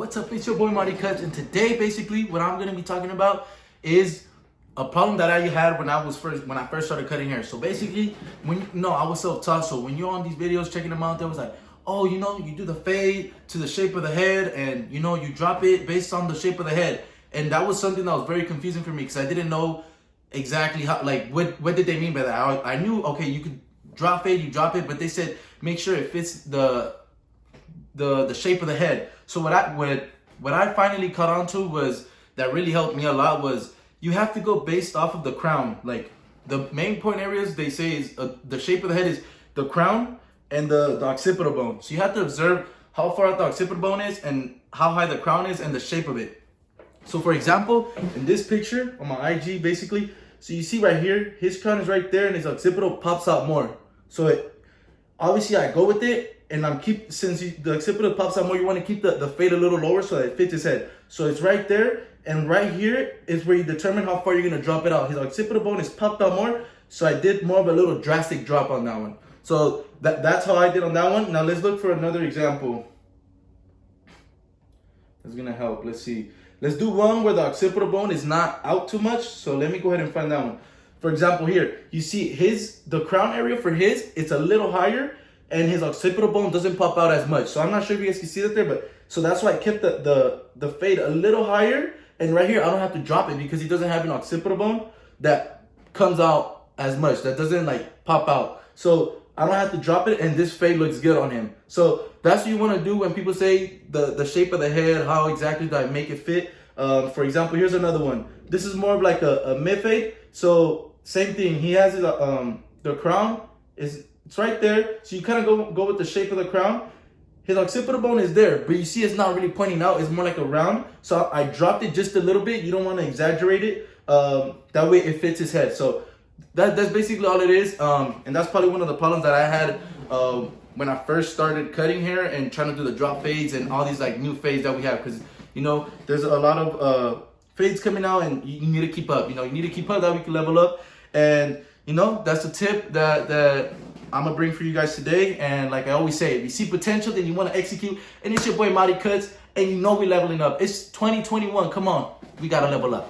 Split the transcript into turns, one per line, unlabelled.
What's up, it's your boy Marty Cuts, and today basically what I'm gonna be talking about is a problem that I had when I first started cutting hair. So basically, I was self-taught. So when you're on these videos checking them out, there was like, oh, you do the fade to the shape of the head, and you drop it based on the shape of the head. And that was something that was very confusing for me because I didn't know exactly how, like, what did they mean by that. I knew, okay, you could drop fade, you drop it, but they said make sure it fits the shape of the head. So what I finally caught on to was that really helped me a lot was you have to go based off of the crown. Like the main point areas they say is the shape of the head is the crown and the occipital bone. So you have to observe how far out the occipital bone is and how high the crown is and the shape of it. So for example, in this picture on my IG basically, so you see right here, his crown is right there and his occipital pops out more. So obviously I go with it. And since the occipital pops out more, you want to keep the fade a little lower so that it fits his head. So it's right there, and right here is where you determine how far you're going to drop it out. His occipital bone is popped out more, so I did more of a little drastic drop on that one. So that's how I did on that one. Now let's look for another example. That's going to help. Let's see. Let's do one where the occipital bone is not out too much. So let me go ahead and find that one. For example, here, you see the crown area for it's a little higher, and his occipital bone doesn't pop out as much. So I'm not sure if you guys can see that there, but so that's why I kept the fade a little higher. And right here, I don't have to drop it because he doesn't have an occipital bone that comes out as much, that doesn't like pop out. So I don't have to drop it, and this fade looks good on him. So that's what you want to do when people say the shape of the head, how exactly do I make it fit. For example, here's another one. This is more of like a mid fade. So same thing, he has his, the crown it's right there, so you kind of go with the shape of the crown. His occipital bone is there, but you see it's not really pointing out. It's more like a round. So I dropped it just a little bit. You don't want to exaggerate it. That way it fits his head. So that's basically all it is. And that's probably one of the problems that I had when I first started cutting hair and trying to do the drop fades and all these like new fades that we have. Because there's a lot of fades coming out, and you need to keep up. You need to keep up that we can level up. And that's the tip that I'm gonna bring for you guys today. And like I always say, if you see potential, then you want to execute. And it's your boy Marty Cuts, and we leveling up. It's 2021. Come on, we gotta level up.